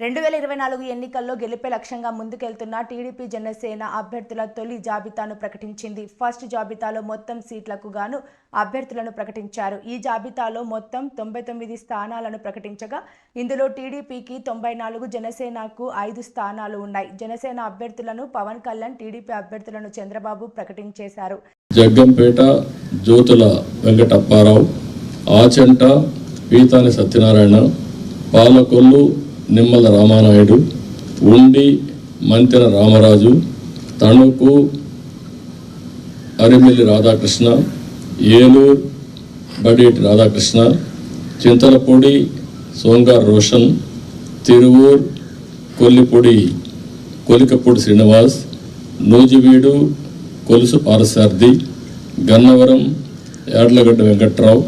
2024 ఎన్నికల్లో గెలిపే లక్ష్యంగా ముందుకెళ్తున్న టీడీపీ జనసేన అభ్యర్థుల తొలి జాబితాను ప్రకటించింది. ఫస్ట్ జాబితాలో మొత్తం సీట్లకు గాను అభ్యర్థులను ప్రకటించారు. ఈ జాబితాలో మొత్తం 99 స్థానాలను ప్రకటించగా ఇందులో టీడీపీకి 94, జనసేనకు 5 స్థానాలు ఉన్నాయి. జనసేన అభ్యర్థులను పవన్ కళ్యాణ్, టీడీపీ అభ్యర్థులను చంద్రబాబు ప్రకటించేశారు. జగ్గంపేట జ్యోతుల వెంకటప్పారావు, ఆచంట పీతాని సత్యనారాయణ, పాలకొల్లు నిమ్మల రామానాయుడు, ఉండి మంతెన రామరాజు, తణుకు అరిమిల్లి రాధాకృష్ణ, ఏలూరు బడేటి రాధాకృష్ణ, చింతలపూడి సోంగార్ రోషన్, తిరువూర్ కొలికపూడి శ్రీనివాస్, నూజివీడు కొలుసు పారసార్థి, గన్నవరం యాడ్లగడ్డ వెంకట్రావు,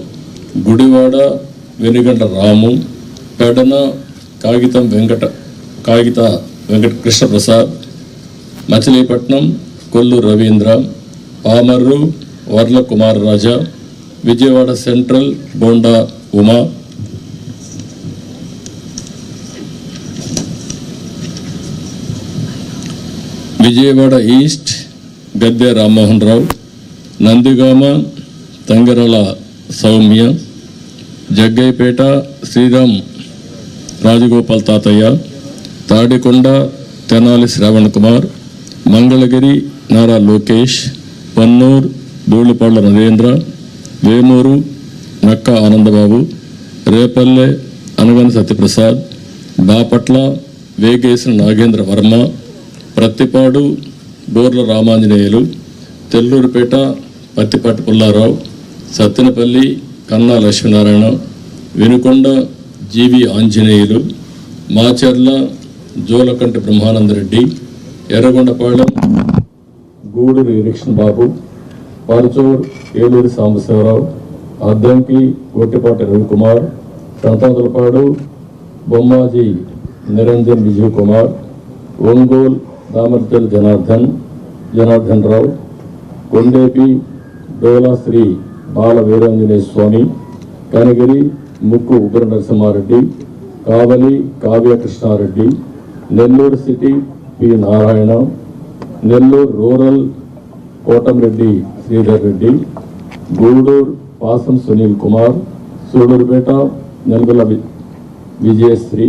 గుడివాడ వెనుగండ్ల రాము, పెడన కాగిత వెంకట కృష్ణప్రసాద్, మచిలీపట్నం కొల్లు రవీంద్ర, పామర్రు వర్ల కుమార్ రాజా, విజయవాడ సెంట్రల్ బోండా ఉమా, విజయవాడ ఈస్ట్ గద్దె రామ్మోహన్ రావు, నందిగామ తంగరల సౌమ్య, జగ్గైపేట శ్రీరామ్ రాజగోపాల్ తాతయ్య, తాడికొండ తెనాలి శ్రావణ్ కుమార్, మంగళగిరి నారా లోకేష్, పన్నూర్ ధూళిపాళ్ల నరేంద్ర, వేమూరు నక్క ఆనందబాబు, రేపల్లె అనగన సత్యప్రసాద్, బాపట్ల వేగేసిన నాగేంద్ర వర్మ, ప్రత్తిపాడు బోర్ల రామాంజనేయులు, తెల్లూరుపేట పత్తిపాటి పుల్లారావు, సత్తెనపల్లి కన్నా లక్ష్మీనారాయణ, వినుకొండ జీవి ఆంజనేయులు, మాచర్ల జోలకంటి బ్రహ్మానందరెడ్డి, ఎర్రగొండపాళెం గూడూరు నిరీక్షణ్ బాబు, పరచూర్ ఏలూరి సాంబశివరావు, అద్దంకి గొట్టిపాటి రవికుమార్, సంతాదులపాడు బొమ్మాజీ నిరంజన్ విజయ్ కుమార్, ఒంగోలు దామర్జల్ జనార్దన్ రావు, కొండేపి డోలాశ్రీ బాల Veeranjaneya Swamy, Kanigiri Mukku Ugra Narasimhareddy, Kavali Kavya Krishnareddy, Nellore city P Narayana, Nellore rural Kotamreddy Sridhar Reddy, Gudur Pasam Sunil Kumar, Sudurupeta Nelgola Vijayasri,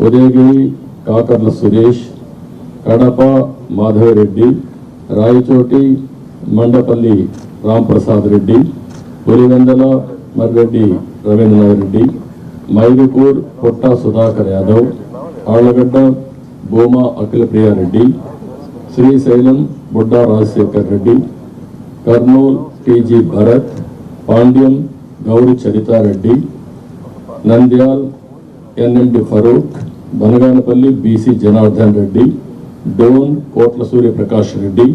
Udayagiri Kakarla Suresh, Kadapa Madhavareddy, Rayachoti Mandapalli Ramprasad Reddy, Pulivendula Marreddy Ravindranath Reddy, Mydukur Potta Sudhakar Yadav, Allagadda Bhuma Akhila Priyareddy, Srisailam Budda Rajasekhar Reddy, Kurnool TG Bharath, Panyam Gowri Charithareddy, Nandyal NMD Farooq, Banaganapalli BC Janardhan Reddy, Dhone Kotla Suryaprakash Reddy,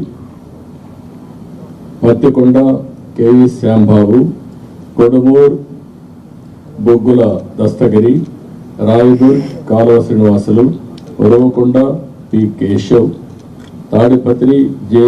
Pattikonda KV Shyambabu, Kodumur బొగ్గుల దస్తగిరి, రాయదుర్గ్ కాలువ శ్రీనివాసులు, ఉరవకొండ పి కేశవ్, తాడిపత్రి జె